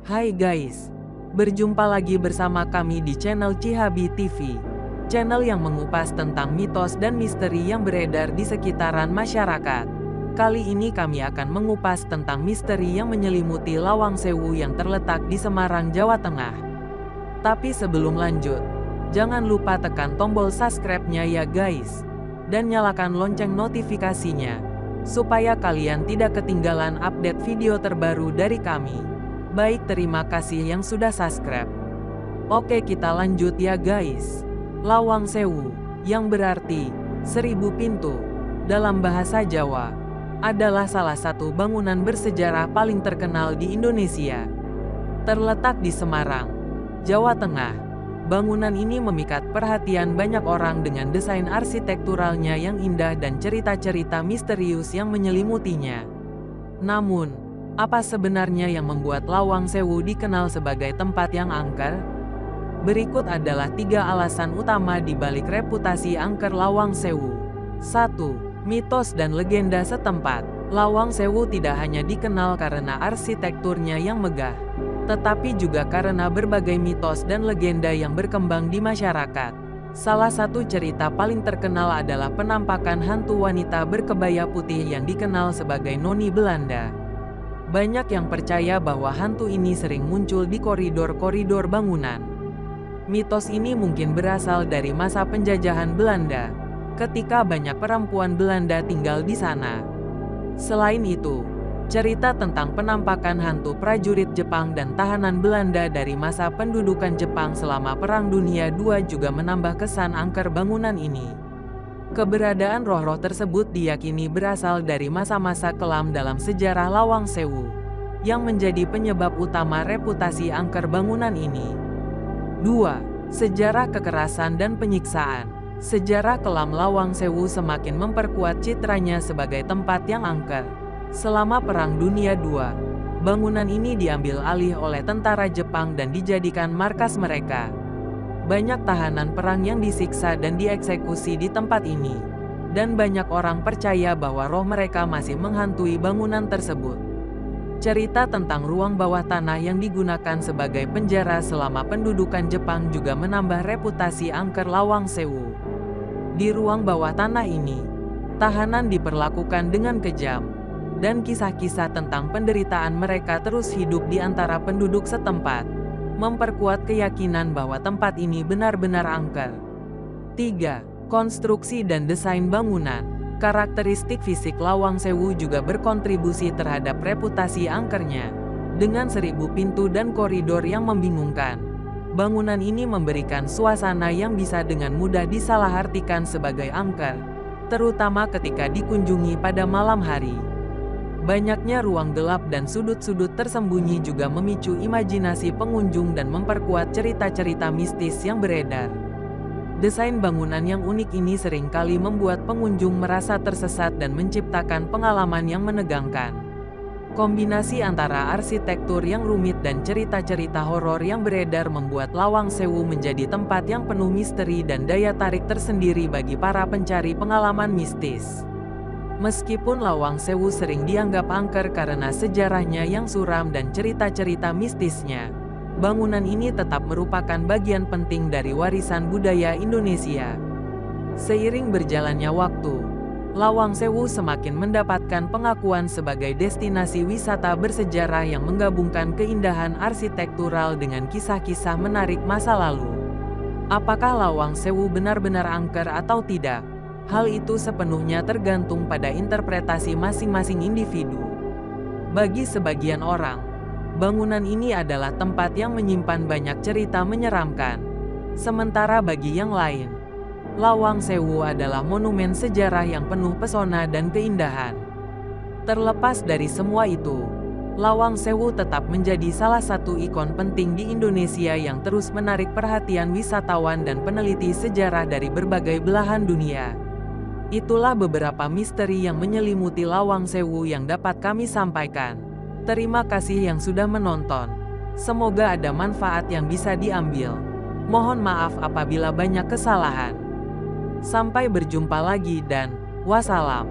Hai guys, berjumpa lagi bersama kami di channel Cihabi TV. Channel yang mengupas tentang mitos dan misteri yang beredar di sekitaran masyarakat. Kali ini kami akan mengupas tentang misteri yang menyelimuti Lawang Sewu yang terletak di Semarang, Jawa Tengah. Tapi sebelum lanjut, jangan lupa tekan tombol subscribe-nya ya guys. Dan nyalakan lonceng notifikasinya, supaya kalian tidak ketinggalan update video terbaru dari kami. Baik, terima kasih yang sudah subscribe. Oke, kita lanjut ya guys. Lawang Sewu, yang berarti 1000 pintu dalam bahasa Jawa, adalah salah satu bangunan bersejarah paling terkenal di Indonesia. Terletak di Semarang, Jawa Tengah, bangunan ini memikat perhatian banyak orang dengan desain arsitekturalnya yang indah dan cerita-cerita misterius yang menyelimutinya. Namun, apa sebenarnya yang membuat Lawang Sewu dikenal sebagai tempat yang angker? Berikut adalah 3 alasan utama di balik reputasi angker Lawang Sewu. 1. Mitos dan legenda setempat. Lawang Sewu tidak hanya dikenal karena arsitekturnya yang megah, tetapi juga karena berbagai mitos dan legenda yang berkembang di masyarakat. Salah satu cerita paling terkenal adalah penampakan hantu wanita berkebaya putih yang dikenal sebagai Noni Belanda. Banyak yang percaya bahwa hantu ini sering muncul di koridor-koridor bangunan. Mitos ini mungkin berasal dari masa penjajahan Belanda, ketika banyak perempuan Belanda tinggal di sana. Selain itu, cerita tentang penampakan hantu prajurit Jepang dan tahanan Belanda dari masa pendudukan Jepang selama Perang Dunia II juga menambah kesan angker bangunan ini. Keberadaan roh-roh tersebut diyakini berasal dari masa-masa kelam dalam sejarah Lawang Sewu, yang menjadi penyebab utama reputasi angker bangunan ini. 2. Sejarah kekerasan dan penyiksaan. Sejarah kelam Lawang Sewu semakin memperkuat citranya sebagai tempat yang angker. Selama Perang Dunia II, bangunan ini diambil alih oleh tentara Jepang dan dijadikan markas mereka. Banyak tahanan perang yang disiksa dan dieksekusi di tempat ini, dan banyak orang percaya bahwa roh mereka masih menghantui bangunan tersebut. Cerita tentang ruang bawah tanah yang digunakan sebagai penjara selama pendudukan Jepang juga menambah reputasi angker Lawang Sewu. Di ruang bawah tanah ini, tahanan diperlakukan dengan kejam, dan kisah-kisah tentang penderitaan mereka terus hidup di antara penduduk setempat, memperkuat keyakinan bahwa tempat ini benar-benar angker. 3. Konstruksi dan desain bangunan. Karakteristik fisik Lawang Sewu juga berkontribusi terhadap reputasi angkernya. Dengan 1000 pintu dan koridor yang membingungkan, bangunan ini memberikan suasana yang bisa dengan mudah disalahartikan sebagai angker, terutama ketika dikunjungi pada malam hari. Banyaknya ruang gelap dan sudut-sudut tersembunyi juga memicu imajinasi pengunjung dan memperkuat cerita-cerita mistis yang beredar. Desain bangunan yang unik ini seringkali membuat pengunjung merasa tersesat dan menciptakan pengalaman yang menegangkan. Kombinasi antara arsitektur yang rumit dan cerita-cerita horor yang beredar membuat Lawang Sewu menjadi tempat yang penuh misteri dan daya tarik tersendiri bagi para pencari pengalaman mistis. Meskipun Lawang Sewu sering dianggap angker karena sejarahnya yang suram dan cerita-cerita mistisnya, bangunan ini tetap merupakan bagian penting dari warisan budaya Indonesia. Seiring berjalannya waktu, Lawang Sewu semakin mendapatkan pengakuan sebagai destinasi wisata bersejarah yang menggabungkan keindahan arsitektural dengan kisah-kisah menarik masa lalu. Apakah Lawang Sewu benar-benar angker atau tidak? Hal itu sepenuhnya tergantung pada interpretasi masing-masing individu. Bagi sebagian orang, bangunan ini adalah tempat yang menyimpan banyak cerita menyeramkan. Sementara bagi yang lain, Lawang Sewu adalah monumen sejarah yang penuh pesona dan keindahan. Terlepas dari semua itu, Lawang Sewu tetap menjadi salah satu ikon penting di Indonesia yang terus menarik perhatian wisatawan dan peneliti sejarah dari berbagai belahan dunia. Itulah beberapa misteri yang menyelimuti Lawang Sewu yang dapat kami sampaikan. Terima kasih yang sudah menonton. Semoga ada manfaat yang bisa diambil. Mohon maaf apabila banyak kesalahan. Sampai berjumpa lagi dan wassalam.